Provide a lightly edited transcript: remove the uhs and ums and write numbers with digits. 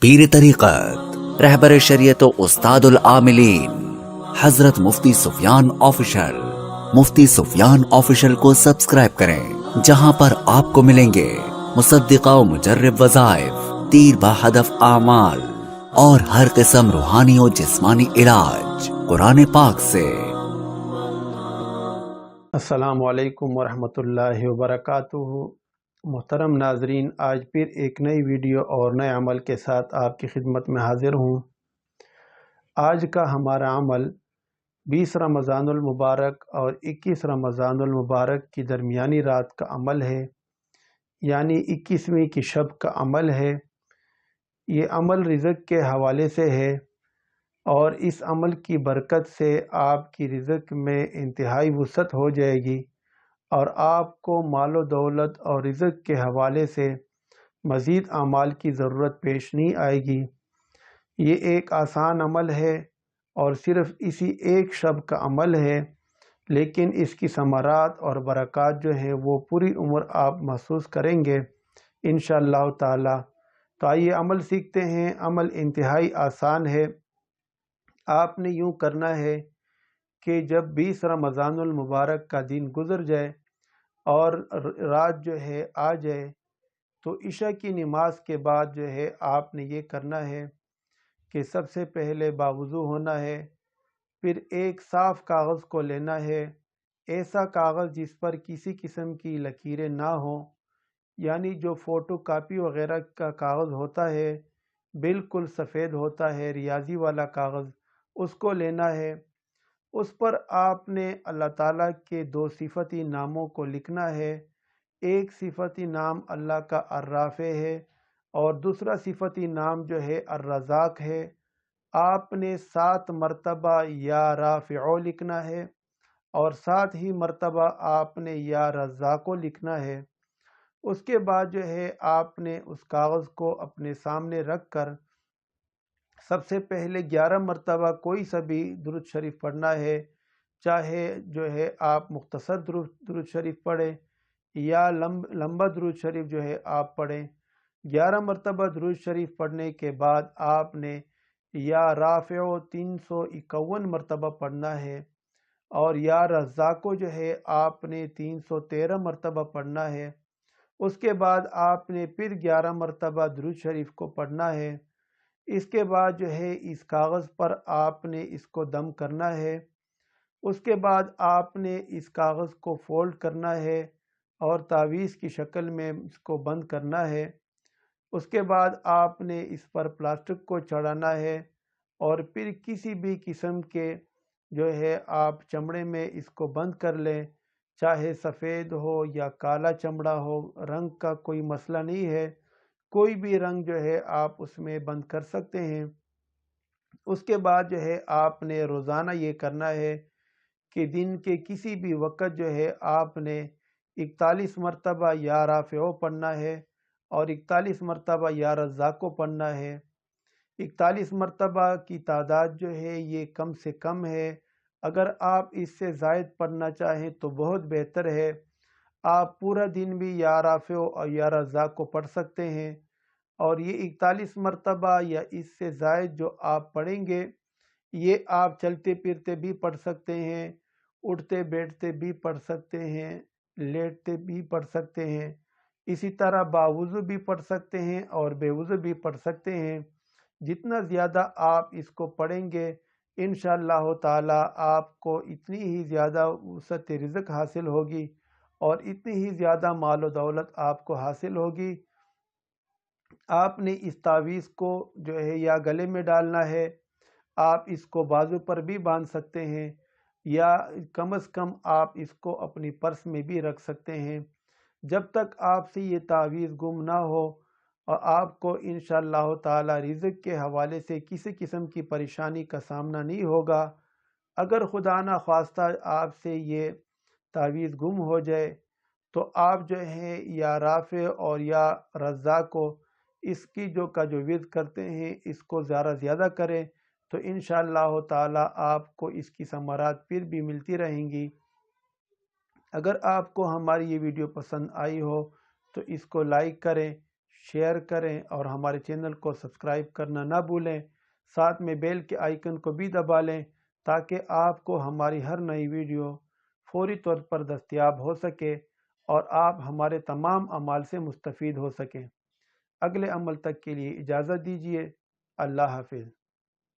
پیر طریقت رہبر شریعت و استاد العاملین حضرت مفتی سفیان آفیشل۔ مفتی سفیان آفیشل کو سبسکرائب کریں، جہاں پر آپ کو ملیں گے مصدقہ و مجرب وظائف، تیر با ہدف اعمال اور ہر قسم روحانی و جسمانی علاج قرآن پاک سے۔ السلام علیکم ورحمۃ اللہ وبرکاتہ۔ محترم ناظرین، آج پھر ایک نئی ویڈیو اور نئے عمل کے ساتھ آپ کی خدمت میں حاضر ہوں۔ آج کا ہمارا عمل 20 رمضان المبارک اور 21 رمضان المبارک کی درمیانی رات کا عمل ہے، یعنی 21ویں کی شب کا عمل ہے۔ یہ عمل رزق کے حوالے سے ہے اور اس عمل کی برکت سے آپ کی رزق میں انتہائی وسعت ہو جائے گی اور آپ کو مال و دولت اور رزق کے حوالے سے مزید اعمال کی ضرورت پیش نہیں آئے گی۔ یہ ایک آسان عمل ہے اور صرف اسی ایک شب کا عمل ہے، لیکن اس کی ثمرات اور برکات جو ہیں وہ پوری عمر آپ محسوس کریں گے انشاءاللہ تعالی۔ تو آئیے عمل سیکھتے ہیں۔ عمل انتہائی آسان ہے۔ آپ نے یوں کرنا ہے کہ جب 20 رمضان المبارک کا دن گزر جائے اور رات جو ہے آ جائے تو عشاء کی نماز کے بعد جو ہے آپ نے یہ کرنا ہے کہ سب سے پہلے باوضو ہونا ہے، پھر ایک صاف کاغذ کو لینا ہے، ایسا کاغذ جس پر کسی قسم کی لکیریں نہ ہوں، یعنی جو فوٹو کاپی وغیرہ کا کاغذ ہوتا ہے، بالکل سفید ہوتا ہے، ریاضی والا کاغذ، اس کو لینا ہے۔ اس پر آپ نے اللہ تعالیٰ کے 2 صفتی ناموں کو لکھنا ہے۔ ایک صفتی نام اللہ کا الرافع ہے اور دوسرا صفتی نام جو ہے الرزاق ہے۔ آپ نے 7 مرتبہ یا رافعو لکھنا ہے اور 7 ہی مرتبہ آپ نے یا رزاقو لکھنا ہے۔ اس کے بعد جو ہے آپ نے اس کاغذ کو اپنے سامنے رکھ کر سب سے پہلے 11 مرتبہ کوئی سا بھی درود شریف پڑھنا ہے، چاہے جو ہے آپ مختصر درود شریف پڑھیں یا لمبا درود شریف جو ہے آپ پڑھیں۔ 11 مرتبہ درود شریف پڑھنے کے بعد آپ نے یا رافع 351 مرتبہ پڑھنا ہے اور یا رزاقو جو ہے آپ نے 313 مرتبہ پڑھنا ہے۔ اس کے بعد آپ نے پھر 11 مرتبہ درود شریف کو پڑھنا ہے۔ اس کے بعد جو ہے اس کاغذ پر آپ نے اس کو دم کرنا ہے۔ اس کے بعد آپ نے اس کاغذ کو فولڈ کرنا ہے اور تعویذ کی شکل میں اس کو بند کرنا ہے۔ اس کے بعد آپ نے اس پر پلاسٹک کو چڑھانا ہے اور پھر کسی بھی قسم کے جو ہے آپ چمڑے میں اس کو بند کر لیں، چاہے سفید ہو یا کالا چمڑا ہو، رنگ کا کوئی مسئلہ نہیں ہے، کوئی بھی رنگ جو ہے آپ اس میں بند کر سکتے ہیں۔ اس کے بعد جو ہے آپ نے روزانہ یہ کرنا ہے کہ دن کے کسی بھی وقت جو ہے آپ نے 41 مرتبہ یا رافعو پڑھنا ہے اور 41 مرتبہ یا رزاقو پڑھنا ہے۔ 41 مرتبہ کی تعداد جو ہے یہ کم سے کم ہے، اگر آپ اس سے زائد پڑھنا چاہیں تو بہت بہتر ہے۔ آپ پورا دن بھی یا رافع اور یا رزاق پڑھ سکتے ہیں اور یہ 41 مرتبہ یا اس سے زائد جو آپ پڑھیں گے یہ آپ چلتے پھرتے بھی پڑھ سکتے ہیں، اٹھتے بیٹھتے بھی پڑھ سکتے ہیں، لیٹتے بھی پڑھ سکتے ہیں، اسی طرح باوضو بھی پڑھ سکتے ہیں اور بے وضو بھی پڑھ سکتے ہیں۔ جتنا زیادہ آپ اس کو پڑھیں گے انشاءاللہ تعالی آپ کو اتنی ہی زیادہ وسعت رزق حاصل ہوگی اور اتنی ہی زیادہ مال و دولت آپ کو حاصل ہوگی۔ آپ نے اس تعویذ کو جو ہے یا گلے میں ڈالنا ہے، آپ اس کو بازو پر بھی باندھ سکتے ہیں یا کم از کم آپ اس کو اپنی پرس میں بھی رکھ سکتے ہیں۔ جب تک آپ سے یہ تعویذ گم نہ ہو اور آپ کو انشاءاللہ تعالی رزق کے حوالے سے کسی قسم کی پریشانی کا سامنا نہیں ہوگا۔ اگر خدا نہ خواستہ آپ سے یہ تعویذ گم ہو جائے تو آپ جو ہے یا رافع اور یا رزاق کو اس کی جو ورد کرتے ہیں اس کو زیادہ کریں تو انشاءاللہ تعالی آپ کو اس کی ثمرات پھر بھی ملتی رہیں گی۔ اگر آپ کو ہماری یہ ویڈیو پسند آئی ہو تو اس کو لائک کریں، شیئر کریں اور ہمارے چینل کو سبسکرائب کرنا نہ بھولیں۔ ساتھ میں بیل کے آئیکن کو بھی دبا لیں تاکہ آپ کو ہماری ہر نئی ویڈیو فوری طور پر دستیاب ہو سکے اور آپ ہمارے تمام اعمال سے مستفید ہو سکیں۔ اگلے عمل تک کے لیے اجازت دیجیے۔ اللہ حافظ۔